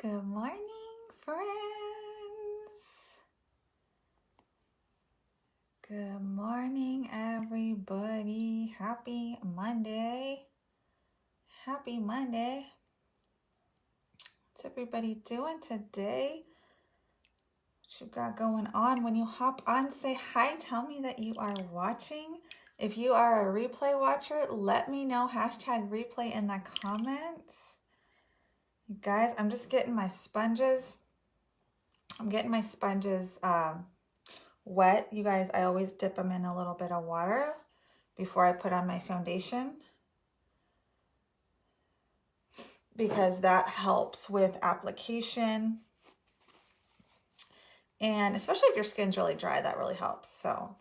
Good morning, friends. Good morning, everybody. Happy Monday. Happy Monday. What's everybody doing today? What you got going on? When you hop on, say hi. Tell me that you are watching. If you are a replay watcher, let me know. Hashtag replay in the comments. You guys, I'm just getting my sponges. I'm getting my sponges wet. You guys, I always dip them in a little bit of water before I put on my foundation because that helps with application. And especially if your skin's really dry, that really helps. So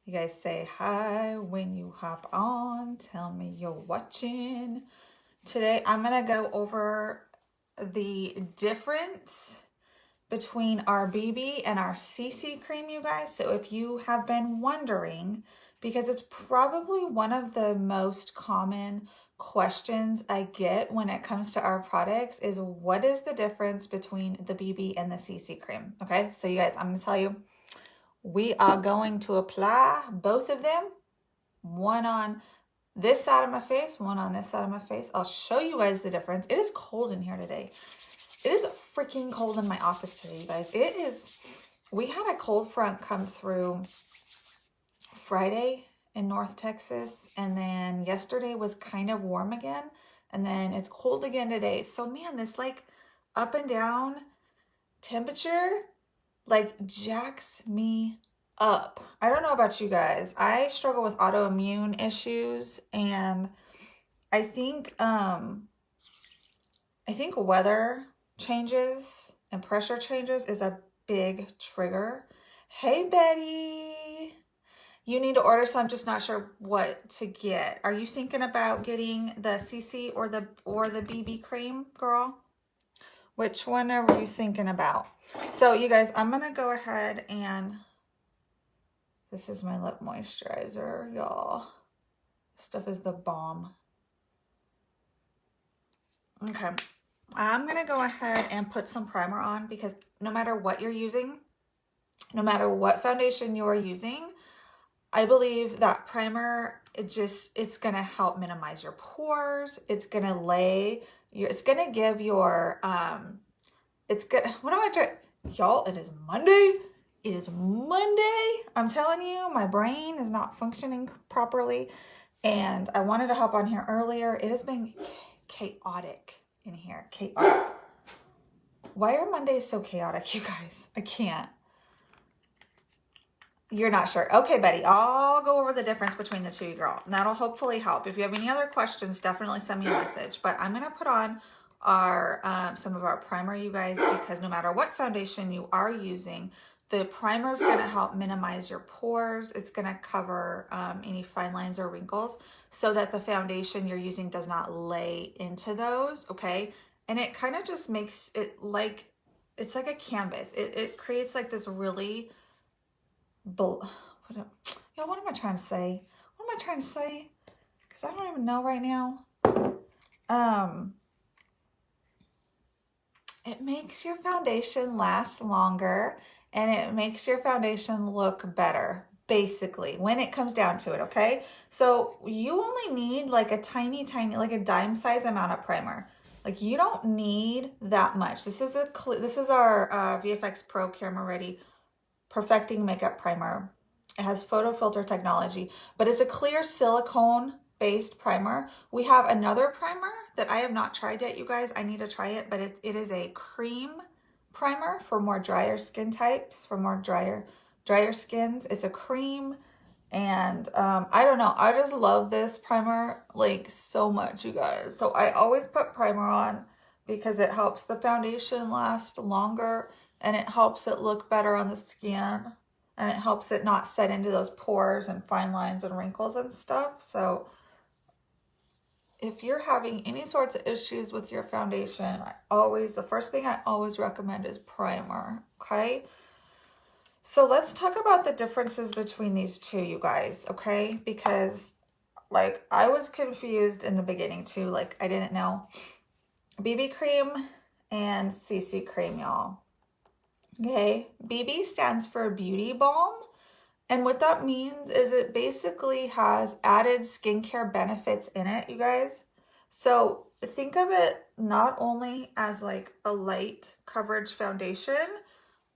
you guys say hi when you hop on. Tell me you're watching. Today, I'm going to go over the difference between our BB and our CC cream, you guys. So if you have been wondering, because it's probably one of the most common questions I get when it comes to our products is what is the difference between the BB and the CC cream? Okay, so you guys, I'm going to tell you, we are going to apply both of them, one on this side of my face, one on this side of my face. I'll show you guys the difference. It is cold in here today. It is freaking cold in my office today, you guys. It is, we had a cold front come through Friday in North Texas, and then yesterday was kind of warm again, and then it's cold again today. So man, this like up and down temperature like jacks me up. I don't know about you guys. I struggle with autoimmune issues, and I think weather changes and pressure changes is a big trigger. Hey Betty, you need to order some, just not sure what to get. Are you thinking about getting the CC or the BB cream, girl? Which one are you thinking about? So you guys, I'm gonna go ahead and this is my lip moisturizer, y'all. This stuff is the bomb. Okay, I'm gonna go ahead and put some primer on because no matter what you're using, no matter what foundation you're using, I believe that primer, it's gonna help minimize your pores. It's gonna it's gonna give your, what am I trying? Y'all, it is Monday. It is Monday. I'm telling you, my brain is not functioning properly. And I wanted to hop on here earlier. It has been chaotic in here. Chaotic. Why are Mondays so chaotic, you guys? I can't. You're not sure. Okay, Betty, I'll go over the difference between the two, girl. And that'll hopefully help. If you have any other questions, definitely send me a message. But I'm going to put on our some of our primer, you guys, because no matter what foundation you are using, the primer is going to help minimize your pores. It's going to cover any fine lines or wrinkles so that the foundation you're using does not lay into those, okay? And it kind of just makes it like, it's like a canvas. It creates like this really, what am I trying to say? What am I trying to say? Because I don't even know right now. It makes your foundation last longer, and it makes your foundation look better, basically, when it comes down to it, okay? So you only need like a tiny, like a dime size amount of primer. Like you don't need that much. This is our VFX Pro Camera Ready Perfecting Makeup Primer. It has photo filter technology, but it's a clear silicone based primer. We have another primer that I have not tried yet, you guys. I need to try it, but it is a cream primer for more drier skin types, for more drier skins. It's a cream, and I don't know. I just love this primer like so much, you guys. So I always put primer on because it helps the foundation last longer, and it helps it look better on the skin, and it helps it not set into those pores and fine lines and wrinkles and stuff. So if you're having any sorts of issues with your foundation, the first thing I always recommend is primer, okay? So let's talk about the differences between these two, you guys, okay? Because like I was confused in the beginning too, like I didn't know. BB cream and CC cream, y'all. Okay, BB stands for Beauty Balm. And what that means is it basically has added skincare benefits in it, you guys. So think of it not only as like a light coverage foundation,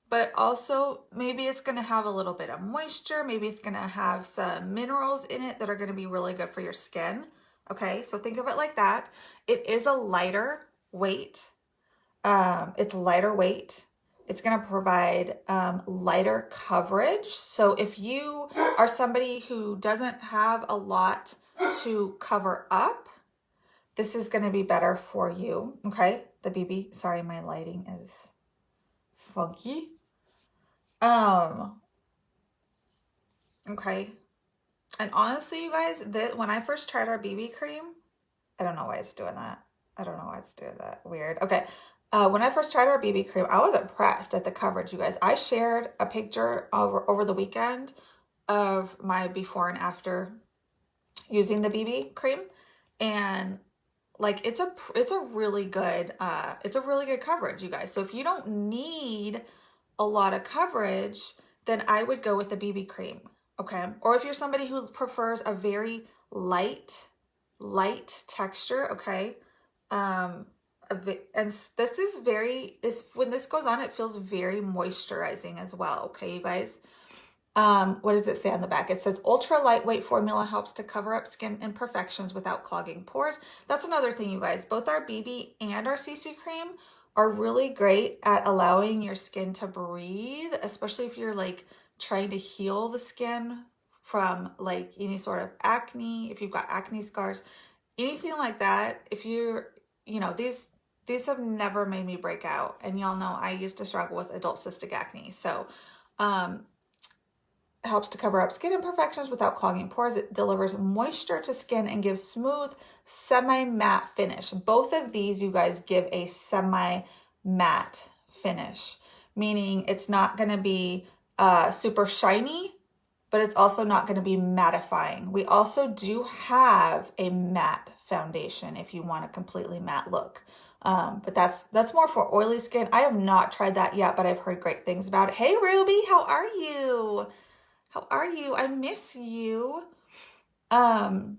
but also maybe it's going to have a little bit of moisture. Maybe it's going to have some minerals in it that are going to be really good for your skin. Okay, so think of it like that. It is a lighter weight. It's lighter weight. It's going to provide lighter coverage. So if you are somebody who doesn't have a lot to cover up, this is going to be better for you. Okay, the BB, sorry, my lighting is funky. Okay. And honestly, you guys, when I first tried our BB cream, I don't know why it's doing that. I don't know why it's doing that. Weird. Okay. When I first tried our BB cream, I was impressed at the coverage, you guys. I shared a picture over the weekend of my before and after using the BB cream, and like it's a really good coverage, you guys. So if you don't need a lot of coverage, then I would go with the BB cream, okay? Or if you're somebody who prefers a very light texture, okay? And this is when this goes on, it feels very moisturizing as well, okay, you guys? What does it say on the back? It says ultra lightweight formula helps to cover up skin imperfections without clogging pores. That's another thing, you guys. Both our BB and our CC cream are really great at allowing your skin to breathe, especially if you're like trying to heal the skin from like any sort of acne, if you've got acne scars, anything like that. If you're, these have never made me break out. And y'all know I used to struggle with adult cystic acne. So, helps to cover up skin imperfections without clogging pores. It delivers moisture to skin and gives smooth, semi-matte finish. Both of these, you guys, give a semi-matte finish, meaning it's not going to be super shiny, but it's also not going to be mattifying. We also do have a matte foundation if you want a completely matte look. But that's more for oily skin. I have not tried that yet, but I've heard great things about it. Hey, Ruby, how are you? How are you? I miss you. So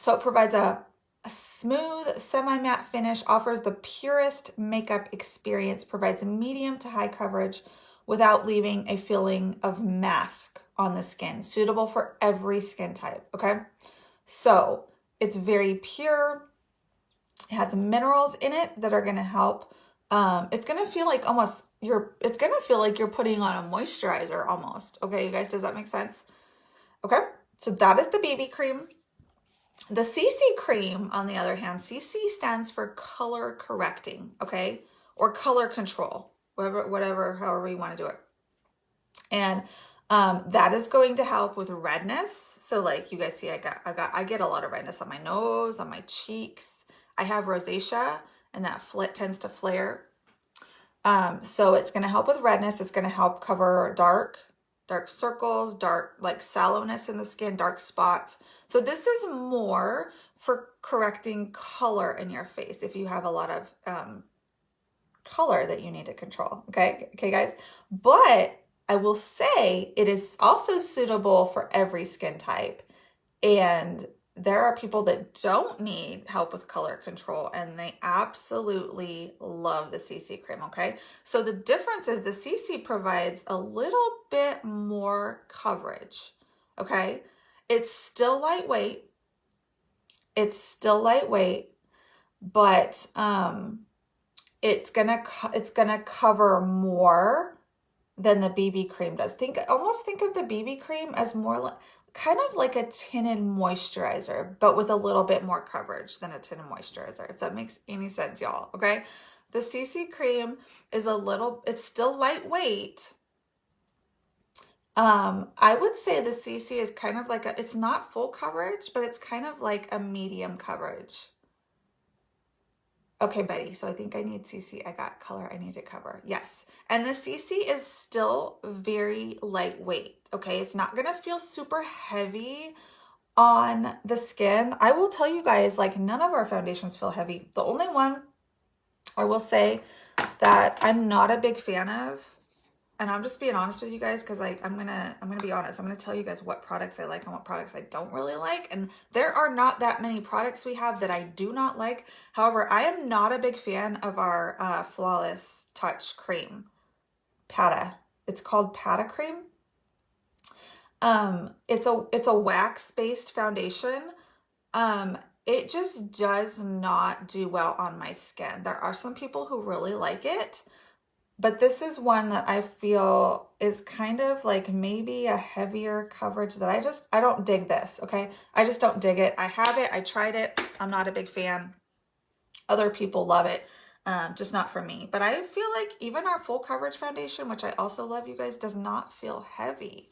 it provides a smooth, semi-matte finish, offers the purest makeup experience, provides a medium to high coverage without leaving a feeling of mask on the skin, suitable for every skin type, okay? So it's very pure. It has minerals in it that are going to help. It's going to feel like it's going to feel like you're putting on a moisturizer almost. Okay, you guys, does that make sense? Okay, so that is the BB cream. The CC cream, on the other hand, CC stands for color correcting, okay? Or color control, however you want to do it. And that is going to help with redness. So like you guys see, I get a lot of redness on my nose, on my cheeks. I have rosacea, and that tends to flare. So it's going to help with redness. It's going to help cover dark circles, dark like sallowness in the skin, dark spots. So this is more for correcting color in your face if you have a lot of color that you need to control. Okay, guys. But I will say it is also suitable for every skin type. And there are people that don't need help with color control, and they absolutely love the CC cream, okay? So the difference is the CC provides a little bit more coverage, okay? It's still lightweight. But it's gonna cover more than the BB cream does. Almost think of the BB cream as more kind of like a tinted moisturizer, but with a little bit more coverage than a tinted moisturizer, if that makes any sense, y'all, okay? The CC cream is it's still lightweight. I would say the CC is kind of like it's not full coverage, but it's kind of like a medium coverage. Okay, Betty, so I think I need CC. I got color I need to cover. Yes. And the CC is still very lightweight, okay? It's not going to feel super heavy on the skin. I will tell you guys, like, none of our foundations feel heavy. The only one I will say that I'm not a big fan of, and I'm just being honest with you guys, because like I'm gonna be honest. I'm gonna tell you guys what products I like and what products I don't really like. And there are not that many products we have that I do not like. However, I am not a big fan of our Flawless Touch Cream. Pata. It's called Pata Cream. It's a wax-based foundation. It just does not do well on my skin. There are some people who really like it, but this is one that I feel is kind of like maybe a heavier coverage that I don't dig this, okay? I just don't dig it. I have it, I tried it. I'm not a big fan. Other people love it, just not for me. But I feel like even our full coverage foundation, which I also love, you guys, does not feel heavy.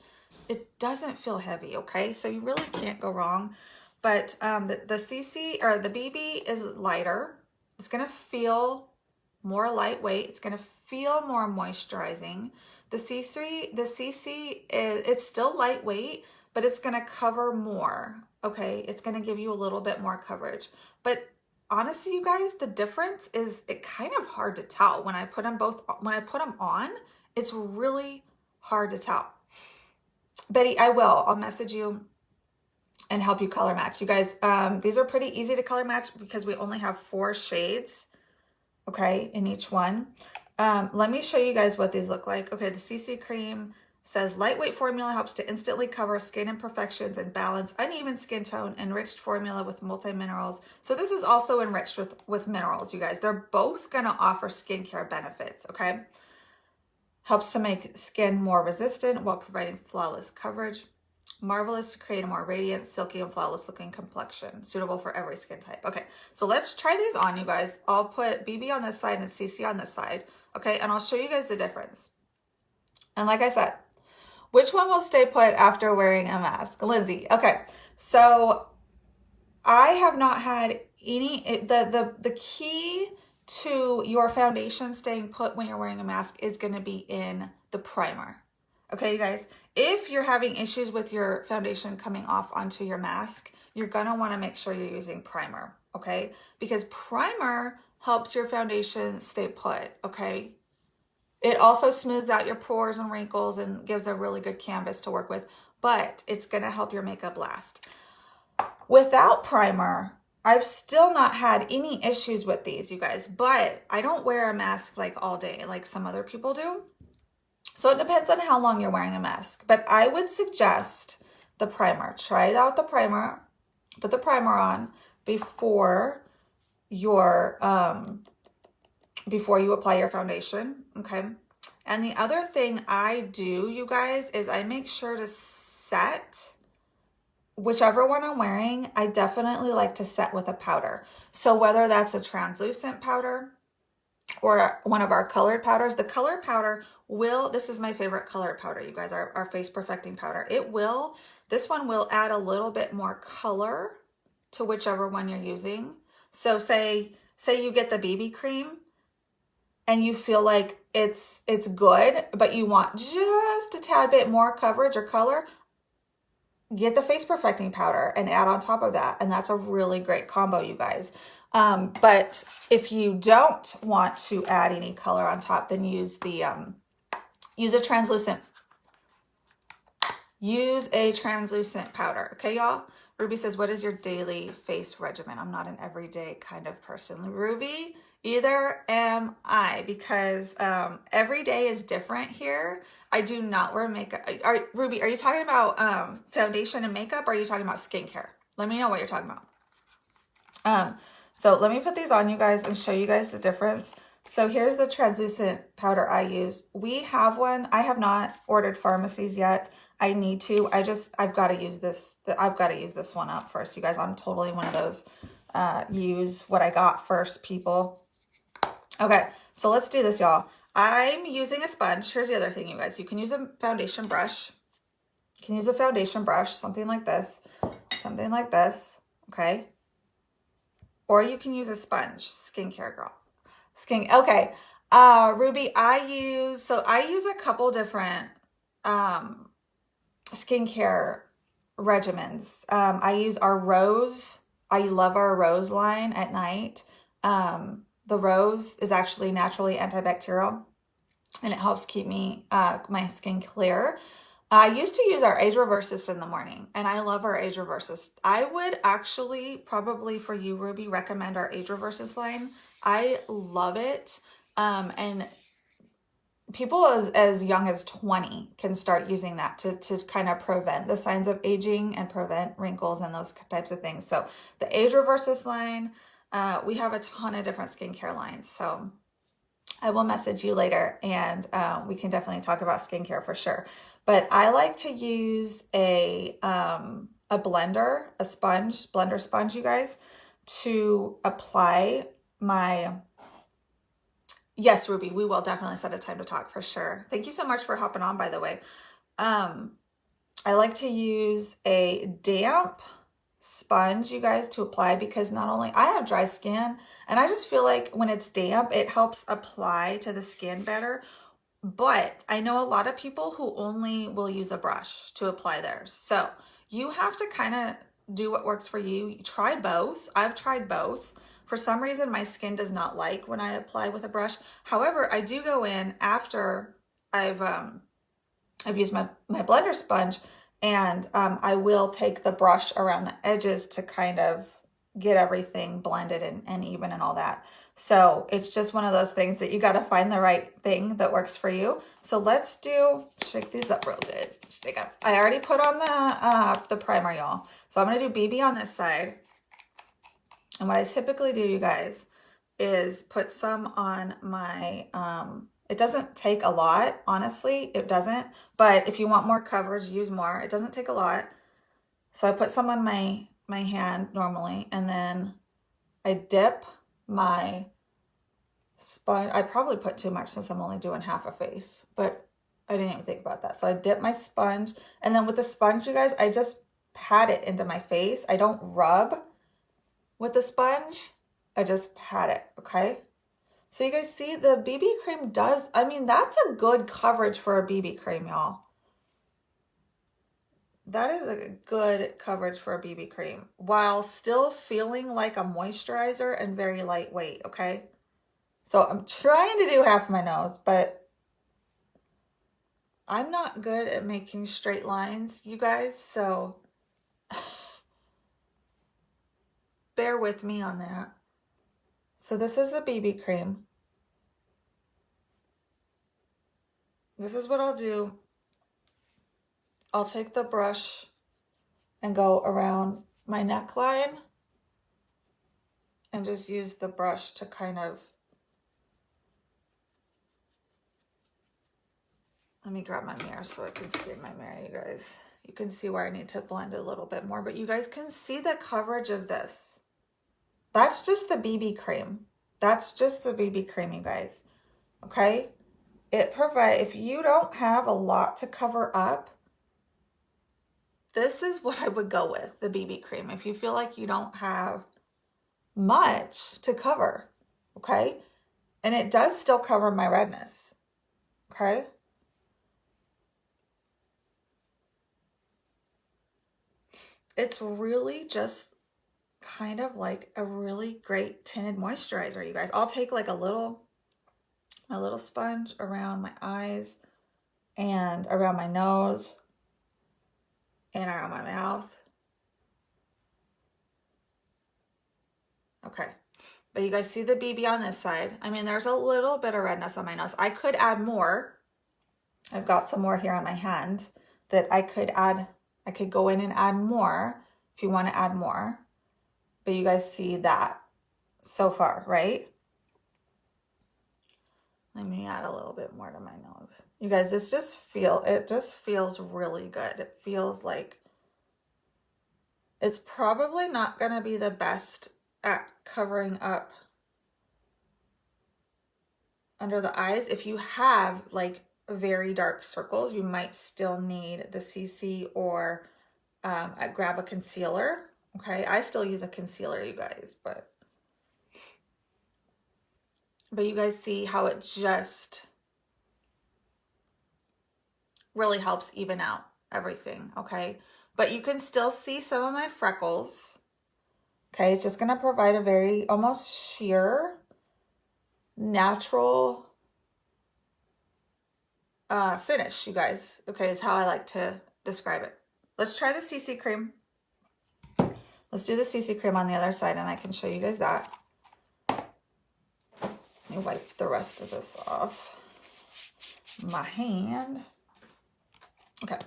It doesn't feel heavy, okay? So you really can't go wrong. But the CC or the BB is lighter. It's gonna feel more lightweight. It's gonna feel more moisturizing. The CC is, it's still lightweight, but it's gonna cover more, okay? It's gonna give you a little bit more coverage. But honestly, you guys, the difference is it kind of hard to tell when I put them on. It's really hard to tell. Betty, I'll message you and help you color match. You guys, these are pretty easy to color match because we only have 4 shades, okay, in each one. Let me show you guys what these look like. Okay, the CC cream says lightweight formula helps to instantly cover skin imperfections and balance uneven skin tone, enriched formula with multi-minerals. So this is also enriched with minerals, you guys. They're both gonna offer skincare benefits, okay? Helps to make skin more resistant while providing flawless coverage. Marvelous to create a more radiant, silky, and flawless looking complexion, suitable for every skin type. Okay, so let's try these on, you guys. I'll put BB on this side and CC on this side, okay? And I'll show you guys the difference. And like I said, which one will stay put after wearing a mask? Lindsay. Okay, so I have not had any, the key to your foundation staying put when you're wearing a mask is going to be in the primer. Okay, you guys, if you're having issues with your foundation coming off onto your mask, you're going to want to make sure you're using primer, okay? Because primer helps your foundation stay put, okay? It also smooths out your pores and wrinkles and gives a really good canvas to work with, but it's going to help your makeup last. Without primer, I've still not had any issues with these, you guys, but I don't wear a mask like all day like some other people do. So it depends on how long you're wearing a mask, but I would suggest the primer. Try out the primer, put the primer on before your before you apply your foundation, okay? And the other thing I do, you guys, is I make sure to set whichever one I'm wearing. I definitely like to set with a powder. So whether that's a translucent powder or one of our colored powders, the colored powder will, this is my favorite colored powder, you guys, our face perfecting powder. This one will add a little bit more color to whichever one you're using. So say you get the BB cream and you feel like it's good, but you want just a tad bit more coverage or color, get the face perfecting powder and add on top of that. And that's a really great combo, you guys. But if you don't want to add any color on top, then use a translucent powder. Okay, y'all? Ruby says, what is your daily face regimen? I'm not an everyday kind of person. Ruby, either am I, because every day is different here. I do not wear makeup. Ruby, are you talking about foundation and makeup, or are you talking about skincare? Let me know what you're talking about. So let me put these on, you guys, and show you guys the difference. So here's the translucent powder I use. We have one. I have not ordered Farmasi's yet. I need to. I've got to use this. I've got to use this one up first, you guys. I'm totally one of those use what I got first people. Okay, so let's do this, y'all. I'm using a sponge. Here's the other thing, you guys. You can use a foundation brush. You can use a foundation brush, something like this, okay? Or you can use a sponge, skincare girl. Okay, Ruby, I use a couple different skincare regimens. I use our Rose. I love our Rose line at night. the rose is actually naturally antibacterial, and it helps keep me my skin clear. I used to use our Age Reverses in the morning, and I love our Age Reverses. I would actually probably for you, Ruby, recommend our Age Reverses line. I love it. And people as young as 20 can start using that to kind of prevent the signs of aging and prevent wrinkles and those types of things. So the Age Reverses line, we have a ton of different skincare lines. So I will message you later, and we can definitely talk about skincare for sure. But I like to use a blender, a blender sponge, you guys, to apply my... Yes, Ruby, we will definitely set a time to talk for sure. Thank you so much for hopping on, by the way. I like to use a damp sponge, you guys, to apply, because not only I have dry skin, and I just feel like when it's damp, it helps apply to the skin better. But I know a lot of people who only will use a brush to apply theirs. So you have to kind of do what works for you. Try both. I've tried both. For some reason, my skin does not like when I apply with a brush. However, I do go in after I've used my blender sponge, and I will take the brush around the edges to kind of get everything blended and even and all that. So it's just one of those things that you got to find the right thing that works for you. So let's shake these up real good. Shake up. I already put on the primer, y'all. So I'm going to do BB on this side. And what I typically do, you guys, is put some on my, it doesn't take a lot, honestly, it doesn't. But if you want more coverage, use more. It doesn't take a lot. So I put some on my hand normally, and then I dip my sponge. I probably put too much since I'm only doing half a face, but I didn't even think about that. So I dip my sponge, and then with the sponge, you guys, I just pat it into my face. I don't rub with the sponge. I just pat it, okay? So you guys see the BB cream does, I mean, that's a good coverage for a BB cream, y'all. That is a good coverage for a BB cream while still feeling like a moisturizer and very lightweight, okay? So I'm trying to do half my nose, but I'm not good at making straight lines, you guys, so bear with me on that. So this is the BB cream. This is what I'll do. I'll take the brush and go around my neckline and just use the brush to kind of, let me grab my mirror so I can see in my mirror, you guys. You can see where I need to blend a little bit more, but you guys can see the coverage of this. That's just the BB cream. That's just the BB cream, you guys, okay? It provides, if you don't have a lot to cover up, this is what I would go with, the BB cream, if you feel like you don't have much to cover, okay? And it does still cover my redness, okay? It's really just kind of like a really great tinted moisturizer, you guys. I'll take like my little sponge around my eyes and around my nose and around my mouth. Okay, but you guys see the BB on this side. I mean, there's a little bit of redness on my nose. I could add more. I've got some more here on my hand that I could add. I could go in and add more if you want to add more. But you guys see that so far, right? Let me add a little bit more to my nose. You guys, it just feels really good. It feels like it's probably not going to be the best at covering up under the eyes. If you have like very dark circles, you might still need the CC or grab a concealer. Okay, I still use a concealer, you guys, but you guys see how it just really helps even out everything, okay? But you can still see some of my freckles. Okay, it's just gonna provide a very almost sheer natural finish, you guys. Okay, is how I like to describe it. Let's try the CC cream. Let's do the CC cream on the other side and I can show you guys that. Let me wipe the rest of this off my hand. Okay.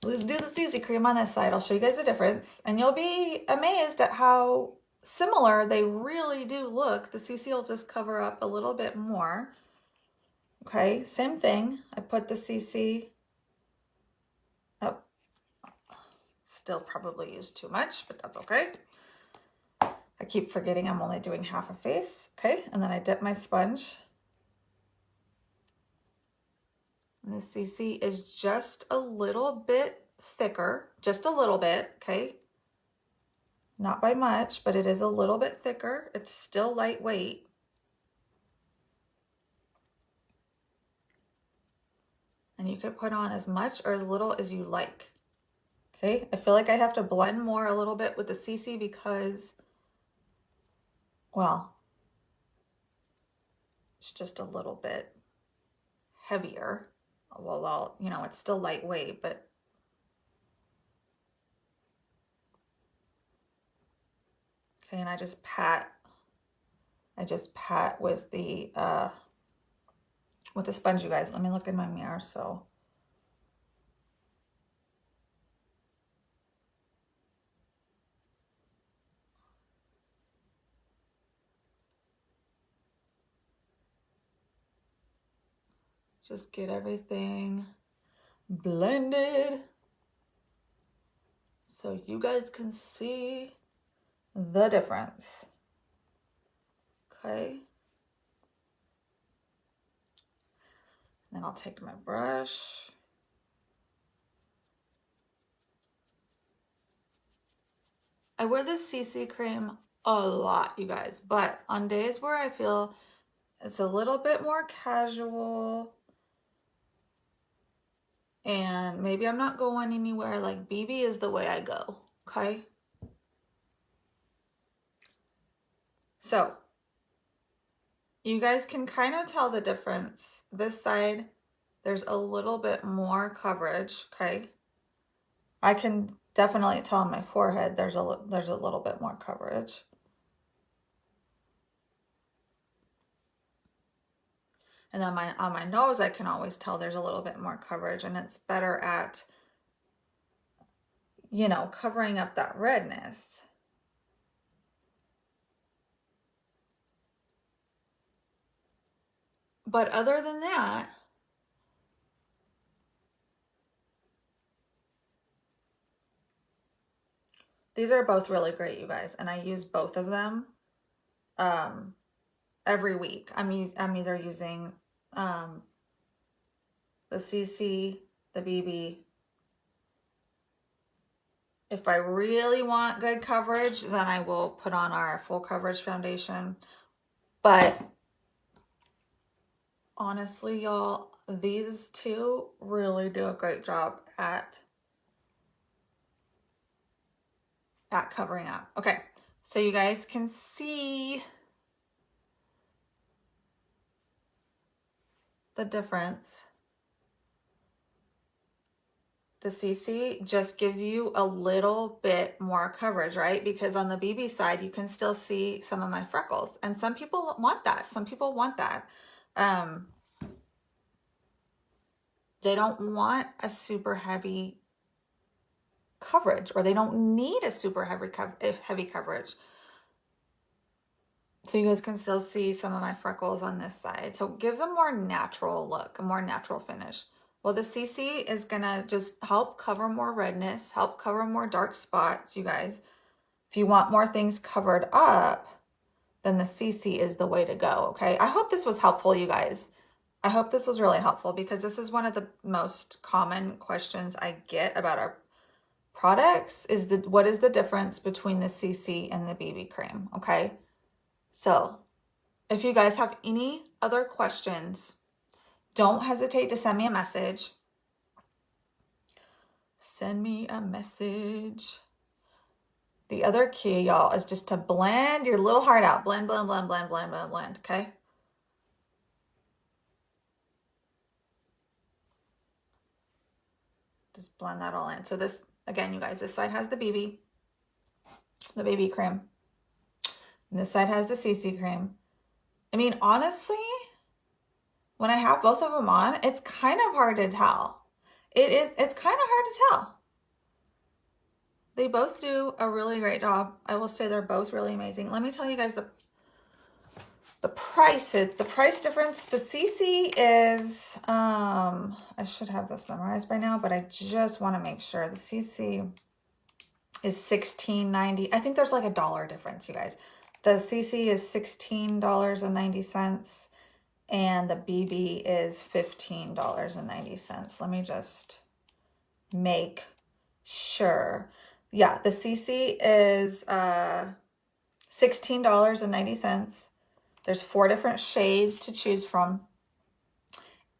Let's do the CC cream on this side. I'll show you guys the difference and you'll be amazed at how similar they really do look. The CC will just cover up a little bit more. Okay, same thing. I put the CC up. Still probably used too much, but that's okay. I keep forgetting I'm only doing half a face. Okay, and then I dip my sponge. And the CC is just a little bit thicker, just a little bit, okay? Not by much, but it is a little bit thicker. It's still lightweight. And you can put on as much or as little as you like. Okay, I feel like I have to blend more a little bit with the CC because, well, it's just a little bit heavier. Well, you know, it's still lightweight, but okay, and I just pat with the sponge, you guys. Let me look in my mirror. So just get everything blended so you guys can see the difference. Okay. Then I'll take my brush. I wear this CC cream a lot, you guys, but on days where I feel it's a little bit more casual and maybe I'm not going anywhere, like BB is the way I go, okay? So you guys can kind of tell the difference. This side, there's a little bit more coverage, okay? I can definitely tell on my forehead there's a little bit more coverage. And then on my nose, I can always tell there's a little bit more coverage, and it's better at, you know, covering up that redness. But other than that, these are both really great, you guys, and I use both of them every week. I'm either using the CC, the BB. If I really want good coverage, then I will put on our full coverage foundation. But honestly, y'all, these two really do a great job at covering up. Okay, so you guys can see the difference. The CC just gives you a little bit more coverage, right? Because on the BB side, you can still see some of my freckles. And some people want that. Some people want that. They don't want a super heavy coverage, or they don't need a super heavy coverage. So you guys can still see some of my freckles on this side. So it gives a more natural look, a more natural finish. Well, the CC is gonna just help cover more redness, help cover more dark spots, you guys. If you want more things covered up, then the CC is the way to go, okay? I hope this was helpful, you guys. I hope this was really helpful because this is one of the most common questions I get about our products is what is the difference between the CC and the BB cream, okay? So if you guys have any other questions, don't hesitate to send me a message. Send me a message. The other key, y'all, is just to blend your little heart out. Blend, blend, blend, blend, blend, blend, blend, okay? Just blend that all in. So this, again, you guys, this side has the BB cream. And this side has the CC cream. I mean, honestly, when I have both of them on, it's kind of hard to tell. It's kind of hard to tell. They both do a really great job. I will say they're both really amazing. Let me tell you guys the price difference. The CC is, I should have this memorized by now, but I just want to make sure. The CC is $16.90. I think there's like $1 difference, you guys. The CC is $16.90 and the BB is $15.90. Let me just make sure. Yeah, the CC is $16.90. There's 4 different shades to choose from.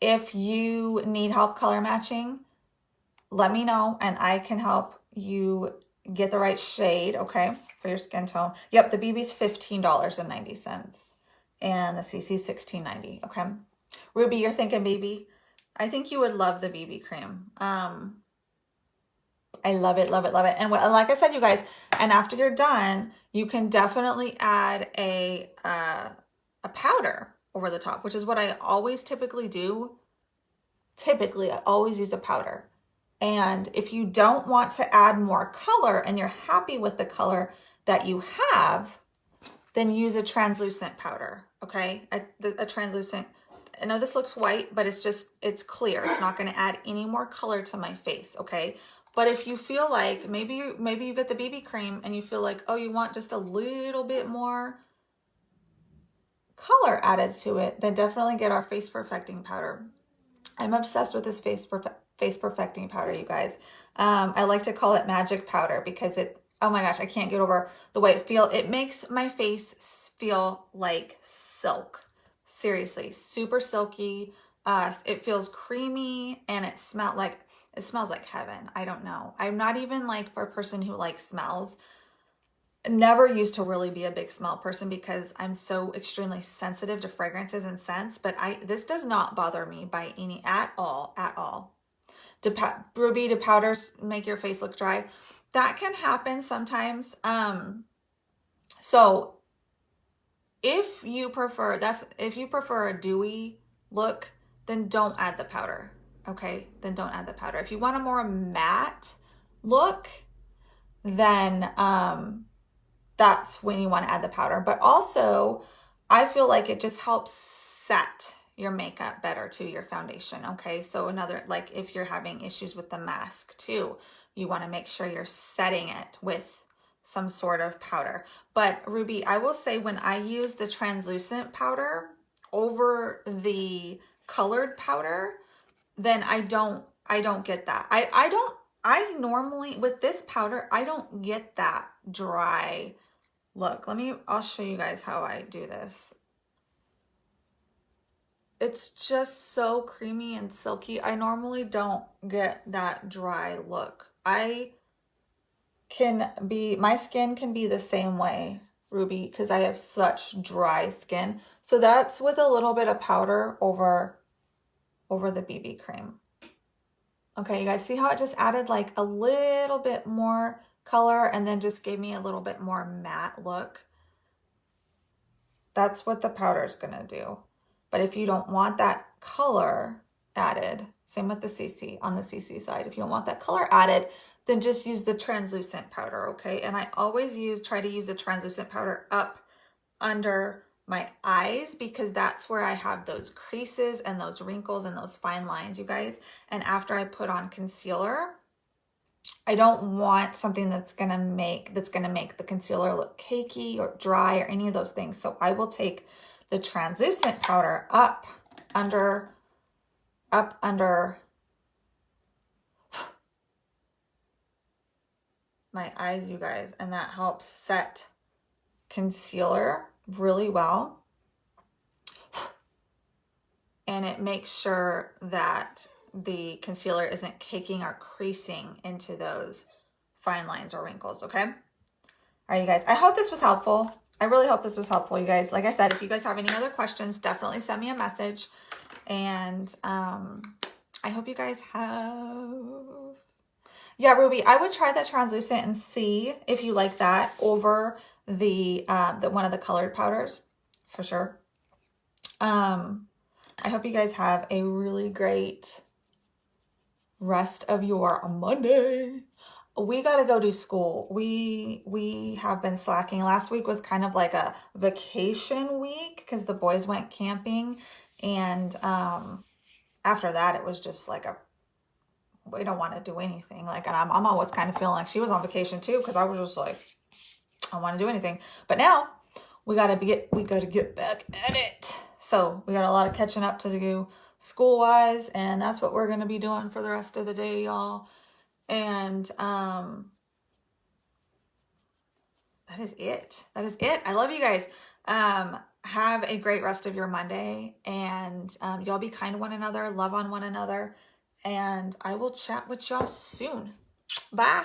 If you need help color matching, let me know and I can help you get the right shade, okay, for your skin tone. Yep, the BB's $15.90 and the CC is $16.90, okay? Ruby, you're thinking BB. I think you would love the BB cream. I love it, love it, love it. And like I said, you guys, and after you're done, you can definitely add a powder over the top, which is what I always typically do. Typically, I always use a powder. And if you don't want to add more color and you're happy with the color that you have, then use a translucent powder, okay? A translucent, I know this looks white, but it's clear. It's not gonna add any more color to my face, okay? But if you feel like, maybe you get the BB cream and you feel like, oh, you want just a little bit more color added to it, then definitely get our face perfecting powder. I'm obsessed with this face perfecting powder, you guys. I like to call it magic powder because oh my gosh, I can't get over the way it makes my face feel like silk. Seriously, super silky. It feels creamy and it smells like heaven. I don't know. I'm not even like a person who likes smells. Never used to really be a big smell person because I'm so extremely sensitive to fragrances and scents, but this does not bother me by any at all. Ruby, do powders make your face look dry? That can happen sometimes. So if you prefer a dewy look, then don't add the powder. Okay, then don't add the powder. If you want a more matte look, then that's when you want to add the powder. But also, I feel like it just helps set your makeup better to your foundation, okay? So like if you're having issues with the mask too, you want to make sure you're setting it with some sort of powder. But Ruby, I will say when I use the translucent powder over the colored powder, then I don't get that. I normally, with this powder, I don't get that dry look. I'll show you guys how I do this. It's just so creamy and silky. I normally don't get that dry look. My skin can be the same way, Ruby, because I have such dry skin. So that's with a little bit of powder over the BB cream. Okay, you guys see how it just added like a little bit more color and then just gave me a little bit more matte look? That's what the powder is gonna do. But if you don't want that color added, same with the CC, on the CC side, if you don't want that color added, then just use the translucent powder, okay? And I always try to use the translucent powder up under my eyes because that's where I have those creases and those wrinkles and those fine lines, you guys. And after I put on concealer, I don't want something that's gonna make the concealer look cakey or dry or any of those things. So I will take the translucent powder up under my eyes, you guys, and that helps set concealer really well. And it makes sure that the concealer isn't caking or creasing into those fine lines or wrinkles, okay? All right, you guys, I hope this was helpful. I really hope this was helpful, you guys. Like I said, if you guys have any other questions, definitely send me a message. And I hope you guys have Yeah, Ruby, I would try the translucent and see if you like that over the one of the colored powders for sure. I hope you guys have a really great rest of your Monday. We got to go to school. We have been slacking. Last week was kind of like a vacation week because the boys went camping, and after that it was just like a we don't want to do anything. Like, and I'm always kind of feeling like she was on vacation too because I was just like I don't want to do anything. But now we gotta get back at it. So we got a lot of catching up to do school wise, and that's what we're gonna be doing for the rest of the day, y'all. And that is it. That is it. I love you guys. Have a great rest of your Monday, and y'all be kind to one another, love on one another, and I will chat with y'all soon. Bye.